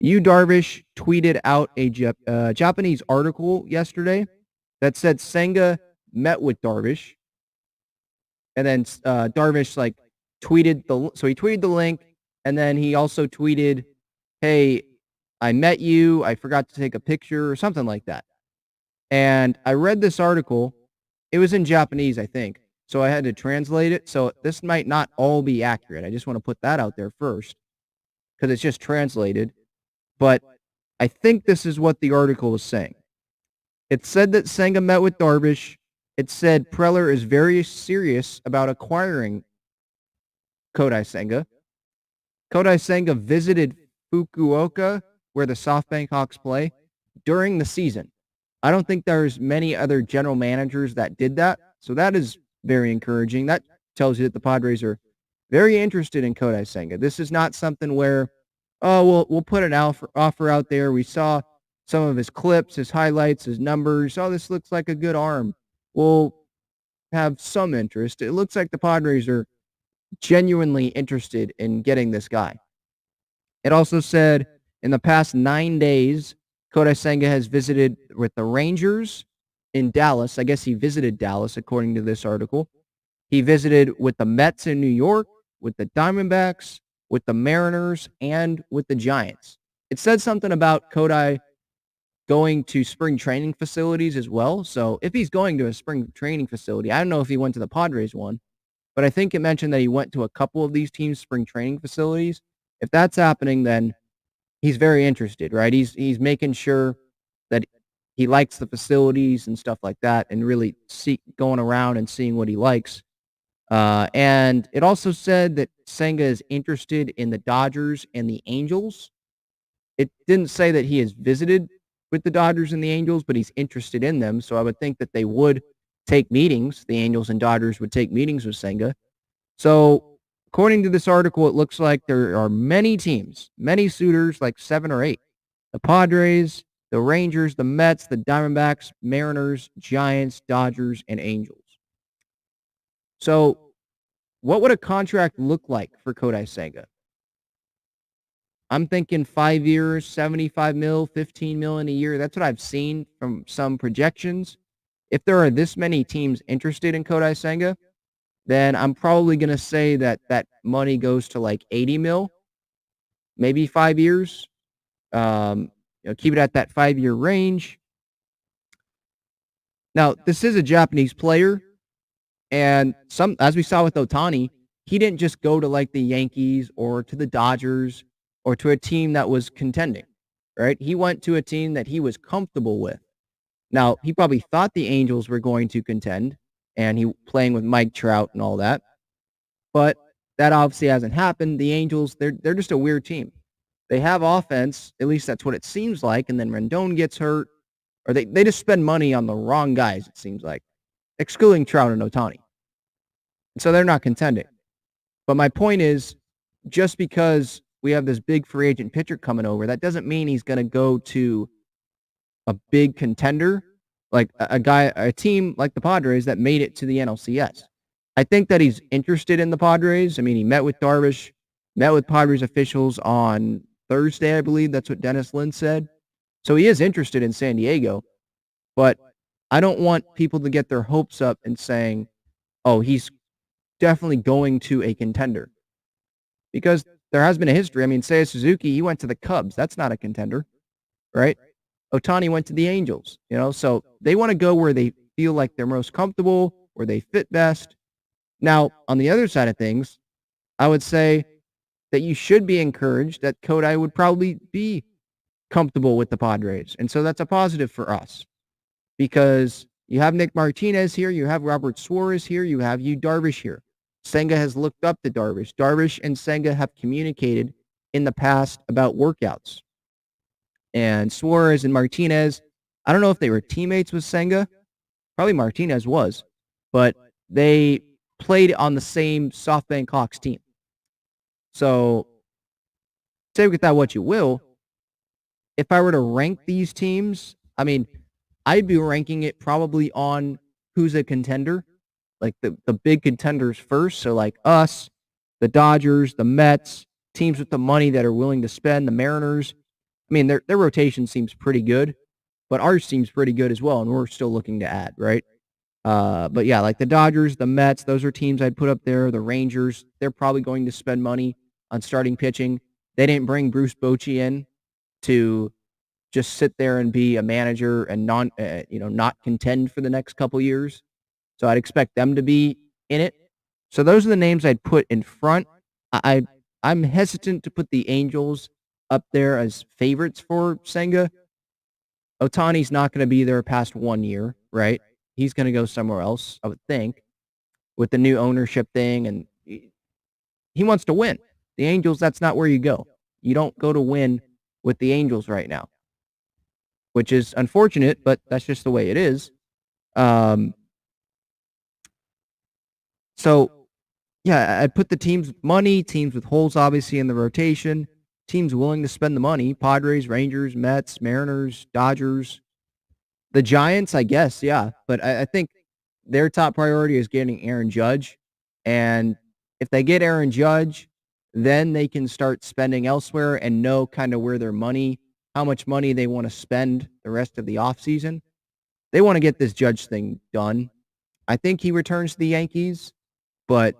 Yu Darvish tweeted out a Japanese article yesterday that said Senga met with Darvish, and then Darvish tweeted he tweeted the link, and then he also tweeted, "Hey, I met you. I forgot to take a picture," or something like that. And I read this article. It was in Japanese, I think, so I had to translate it. So this might not all be accurate. I just want to put that out there first because it's just translated. But I think this is what the article was saying. It said that Senga met with Darvish. It said Preller is very serious about acquiring Kodai Senga. Kodai Senga visited Fukuoka, where the SoftBank Hawks play, during the season. I don't think there's many other general managers that did that, so that is very encouraging. That tells you that the Padres are very interested in Kodai Senga. This is not something where, oh, we'll put an offer out there. We saw some of his clips, his highlights, his numbers. Oh, this looks like a good arm. We'll have some interest. It looks like the Padres are genuinely interested in getting this guy. It also said in the past 9 days, Kodai Senga has visited with the Rangers in Dallas. I guess he visited Dallas, according to this article. He visited with the Mets in New York, with the Diamondbacks, with the Mariners, and with the Giants. It said something about Kodai going to spring training facilities as well. So if he's going to a spring training facility, I don't know if he went to the Padres one, but I think it mentioned that he went to a couple of these teams' spring training facilities. If that's happening, then he's very interested, right? He's making sure that he likes the facilities and stuff like that, and really going around and seeing what he likes. And it also said that Senga is interested in the Dodgers and the Angels. It didn't say that he has visited with the Dodgers and the Angels, but he's interested in them. So I would think that they would take meetings. The Angels and Dodgers would take meetings with Senga. So according to this article, it looks like there are many teams, many suitors, like 7 or 8. The Padres, the Rangers, the Mets, the Diamondbacks, Mariners, Giants, Dodgers, and Angels. So what would a contract look like for Kodai Senga? I'm thinking 5 years, 75 mil, 15 million a year. That's what I've seen from some projections. If there are this many teams interested in Kodai Senga, then I'm probably going to say that that money goes to like 80 mil, maybe 5 years. Keep it at that 5-year range. Now, this is a Japanese player, and as we saw with Ohtani, he didn't just go to like the Yankees or to the Dodgers or to a team that was contending, right? He went to a team that he was comfortable with. Now, he probably thought the Angels were going to contend, and he playing with Mike Trout and all that, but that obviously hasn't happened. The Angels, they're just a weird team. They have offense, at least that's what it seems like, and then Rendon gets hurt, or they just spend money on the wrong guys, it seems like, excluding Trout and Ohtani. So they're not contending. But my point is, just because we have this big free agent pitcher coming over, that doesn't mean he's going to go to a big contender, like a team like the Padres that made it to the NLCS. I think that he's interested in the Padres. I mean, he met with Darvish, met with Padres officials on Thursday, I believe. That's what Dennis Lin said. So he is interested in San Diego, but I don't want people to get their hopes up and saying, oh, he's definitely going to a contender. Because there has been a history. I mean, Seiya Suzuki, he went to the Cubs. That's not a contender, right? Ohtani went to the Angels, so they want to go where they feel like they're most comfortable, where they fit best. Now, on the other side of things, I would say that you should be encouraged that Kodai would probably be comfortable with the Padres. And so that's a positive for us because you have Nick Martinez here, you have Robert Suarez here, you have Yu Darvish here. Senga has looked up to Darvish. Darvish and Senga have communicated in the past about workouts. And Suarez and Martinez, I don't know if they were teammates with Senga. Probably Martinez was. But they played on the same SoftBank Hawks team. So, say with that what you will. If I were to rank these teams, I mean, I'd be ranking it probably on who's a contender. Like the big contenders first. So like us, the Dodgers, the Mets, teams with the money that are willing to spend, the Mariners. I mean, their rotation seems pretty good, but ours seems pretty good as well, and we're still looking to add, right? But yeah, like the Dodgers, the Mets, those are teams I'd put up there. The Rangers, they're probably going to spend money on starting pitching. They didn't bring Bruce Bochy in to just sit there and be a manager and not contend for the next couple years. So I'd expect them to be in it. So those are the names I'd put in front. I I'm hesitant to put the Angels up there as favorites for Senga. Otani's not going to be there past 1 year, right? He's going to go somewhere else, I would think, with the new ownership thing, and he wants to win. The Angels, that's not where you go. You don't go to win with the Angels right now, which is unfortunate, but that's just the way it is. Um, so, yeah, I put the teams with money, teams with holes obviously in the rotation, teams willing to spend the money, Padres, Rangers, Mets, Mariners, Dodgers. The Giants, I guess, yeah, but I think their top priority is getting Aaron Judge, and if they get Aaron Judge, then they can start spending elsewhere and know kind of where their money, how much money they want to spend the rest of the offseason. They want to get this Judge thing done. I think he returns to the Yankees, but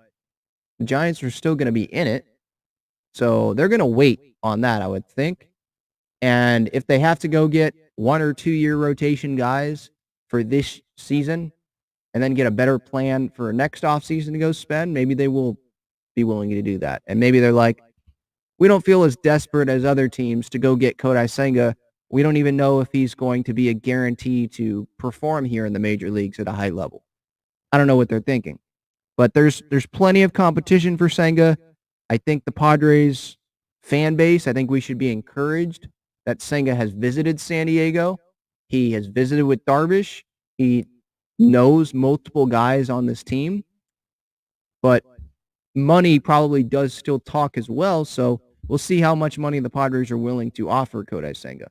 the Giants are still going to be in it, so they're going to wait on that, I would think. And if they have to go get 1 or 2 year rotation guys for this season and then get a better plan for next offseason to go spend, maybe they will be willing to do that. And maybe they're like, we don't feel as desperate as other teams to go get Kodai Senga. We don't even know if he's going to be a guarantee to perform here in the major leagues at a high level. I don't know what they're thinking. But there's plenty of competition for Senga. I think the Padres fan base, I think we should be encouraged that Senga has visited San Diego. He has visited with Darvish. He knows multiple guys on this team. But money probably does still talk as well, so we'll see how much money the Padres are willing to offer Kodai Senga.